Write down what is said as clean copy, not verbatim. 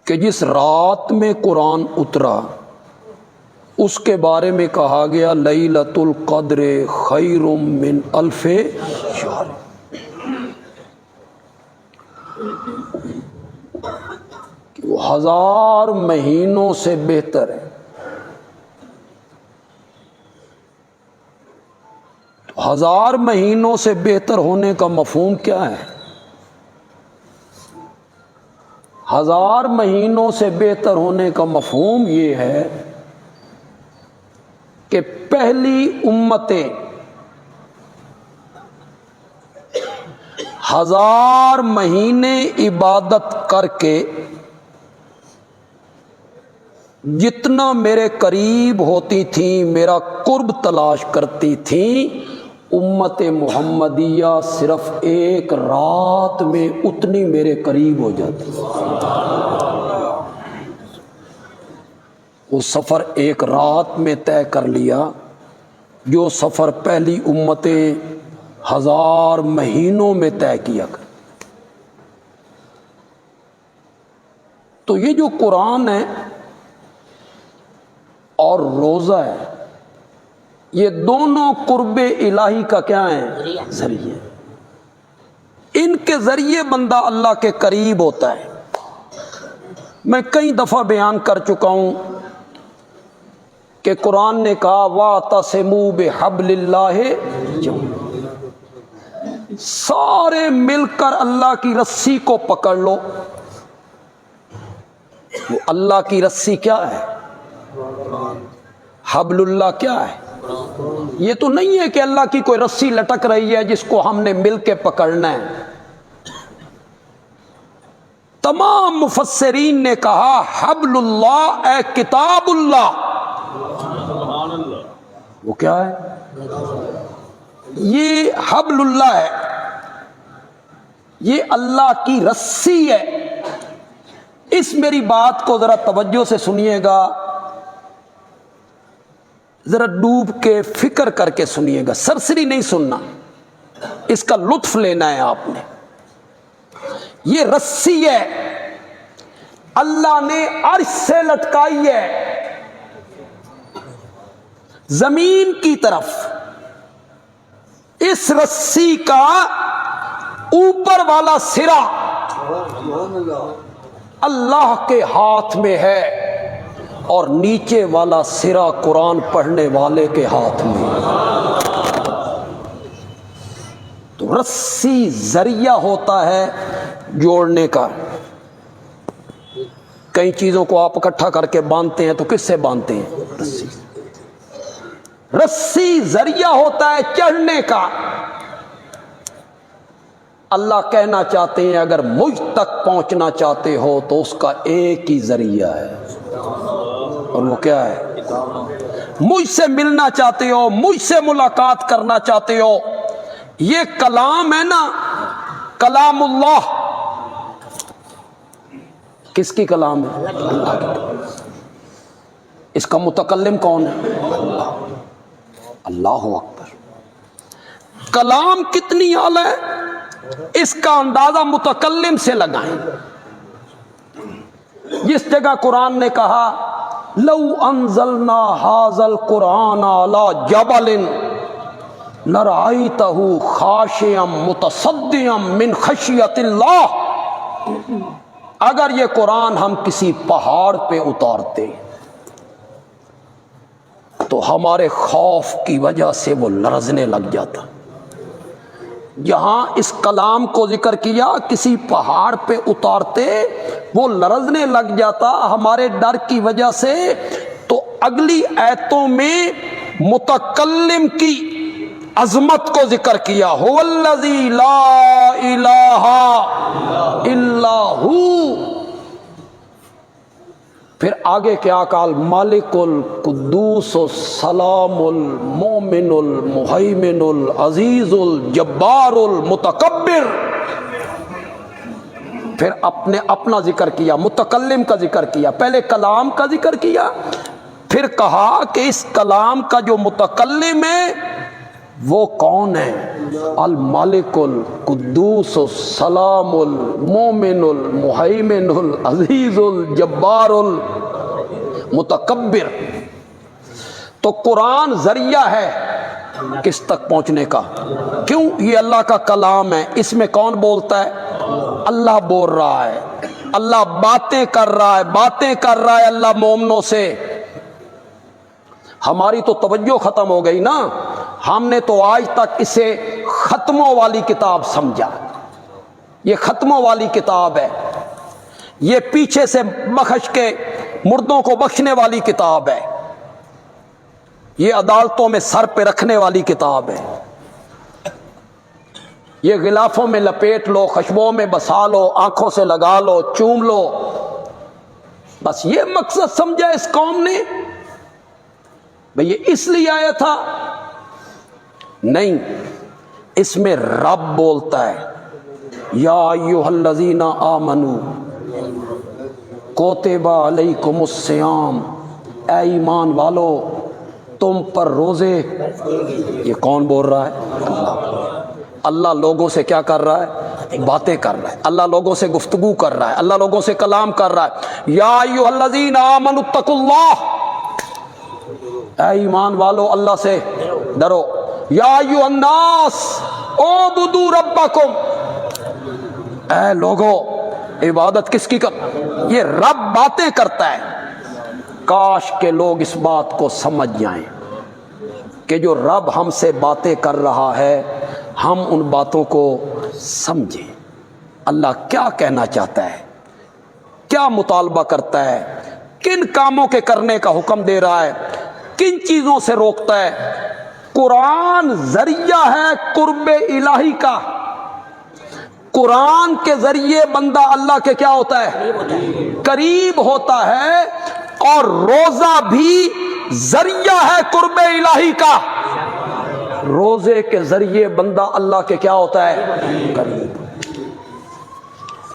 کہ جس رات میں قرآن اترا اس کے بارے میں کہا گیا لیلۃ القدر خیر من الف شہر، کہ وہ 1000 مہینوں سے بہتر ہے۔ 1000 مہینوں سے بہتر ہونے کا مفہوم کیا ہے؟ 1000 مہینوں سے بہتر ہونے کا مفہوم یہ ہے کہ پہلی امتیں 1000 مہینے عبادت کر کے جتنا میرے قریب ہوتی تھیں، میرا قرب تلاش کرتی تھیں، امت محمدیہ صرف ایک رات میں اتنی میرے قریب ہو جاتی۔ وہ سفر ایک رات میں طے کر لیا جو سفر پہلی امتیں 1000 مہینوں میں طے کیا کر۔ تو یہ جو قرآن ہے اور روزہ ہے، یہ دونوں قرب الہی کا کیا ہے؟ ذریعہ۔ ان کے ذریعے بندہ اللہ کے قریب ہوتا ہے۔ میں کئی دفعہ بیان کر چکا ہوں کہ قرآن نے کہا وَاعْتَصِمُوا بِحَبْلِ اللَّهِ جَمِيعًا، سارے مل کر اللہ کی رسی کو پکڑ لو۔ وہ اللہ کی رسی کیا ہے؟ حبل اللہ کیا ہے؟ یہ تو نہیں ہے کہ اللہ کی کوئی رسی لٹک رہی ہے جس کو ہم نے مل کے پکڑنا ہے۔ تمام مفسرین نے کہا حبل اللہ اے کتاب اللہ۔ وہ کیا ہے؟ یہ حبل اللہ ہے، یہ اللہ کی رسی ہے۔ اس میری بات کو ذرا توجہ سے سنیے گا، ذرا ڈوب کے فکر کر کے سنیے گا، سرسری نہیں سننا، اس کا لطف لینا ہے آپ نے۔ یہ رسی ہے، اللہ نے عرش سے لٹکائی ہے زمین کی طرف۔ اس رسی کا اوپر والا سرا اللہ کے ہاتھ میں ہے اور نیچے والا سرا قرآن پڑھنے والے کے ہاتھ میں۔ تو رسی ذریعہ ہوتا ہے جوڑنے کا۔ کئی چیزوں کو آپ اکٹھا کر کے باندھتے ہیں تو کس سے باندھتے ہیں؟ رسی۔ رسی ذریعہ ہوتا ہے چڑھنے کا۔ اللہ کہنا چاہتے ہیں اگر مجھ تک پہنچنا چاہتے ہو تو اس کا ایک ہی ذریعہ ہے، اور وہ کیا ہے؟ مجھ سے ملنا چاہتے ہو، مجھ سے ملاقات کرنا چاہتے ہو، یہ کلام ہے نا، کلام اللہ۔ کس کی کلام ہے؟ اللہ کی۔ اس کا متکلم کون ہے؟ اللہ اکبر۔ کلام کتنی اعلی ہے اس کا اندازہ متکلم سے لگائیں۔ جس جگہ قرآن نے کہا لو انزلنا ھذا القرآن علی جبل لرأیتہ خاشعا متصدعا من خشیۃ اللہ، اگر یہ قرآن ہم کسی پہاڑ پہ اتارتے تو ہمارے خوف کی وجہ سے وہ لرزنے لگ جاتا۔ جہاں اس کلام کو ذکر کیا کسی پہاڑ پہ اتارتے وہ لرزنے لگ جاتا ہمارے ڈر کی وجہ سے۔ تو اگلی آیتوں میں متکلم کی عظمت کو ذکر کیا، هو الذی لا الہ الا ہو۔ پھر آگے کیا کال مالک القدوس السلام المومن المہیمن العزیز الجبار المتکبر۔ پھر اپنا ذکر کیا، متکلم کا ذکر کیا، پہلے کلام کا ذکر کیا، پھر کہا کہ اس کلام کا جو متکلم ہے وہ کون ہے؟ المالک القدوس السلام المومن المہیمن العزیز الجبار المتکبر۔ تو قرآن ذریعہ ہے کس تک پہنچنے کا؟ کیوں؟ یہ اللہ کا کلام ہے، اس میں کون بولتا ہے؟ اللہ بول رہا ہے، اللہ باتیں کر رہا ہے، باتیں کر رہا ہے اللہ مومنوں سے۔ ہماری تو توجہ ختم ہو گئی نا، ہم نے تو آج تک اسے ختموں والی کتاب سمجھا۔ یہ ختموں والی کتاب ہے، یہ پیچھے سے بخش کے مردوں کو بخشنے والی کتاب ہے، یہ عدالتوں میں سر پہ رکھنے والی کتاب ہے، یہ غلافوں میں لپیٹ لو، خشبوں میں بسا لو، آنکھوں سے لگا لو، چوم لو، بس یہ مقصد سمجھا اس قوم نے بھئی یہ اس لیے آیا تھا؟ نہیں، اس میں رب بولتا ہے یا ایھا الذین آمنوا کتب علیکم الصیام، اے ایمان والو تم پر روزے۔ یہ کون بول رہا ہے؟ اللہ لوگوں سے کیا کر رہا ہے؟ باتیں کر رہا ہے، اللہ لوگوں سے گفتگو کر رہا ہے، اللہ لوگوں سے کلام کر رہا ہے۔ یا ایھا الذین آمنوا اتقوا اللہ، اے ایمان والو اللہ سے ڈرو۔ یا ایھا الناس اعبدوا ربکم، اے لوگو عبادت کس کی کر؟ یہ رب باتیں کرتا ہے۔ کاش کہ لوگ اس بات کو سمجھ جائیں کہ جو رب ہم سے باتیں کر رہا ہے ہم ان باتوں کو سمجھیں۔ اللہ کیا کہنا چاہتا ہے، کیا مطالبہ کرتا ہے، کن کاموں کے کرنے کا حکم دے رہا ہے، کن چیزوں سے روکتا ہے۔ قرآن ذریعہ ہے قرب الہی کا۔ قرآن کے ذریعے بندہ اللہ کے کیا ہوتا ہے؟ قریب ہوتا ہے، اور روزہ بھی ذریعہ ہے قرب الہی کا۔ روزے کے ذریعے بندہ اللہ کے کیا ہوتا ہے؟ قریب۔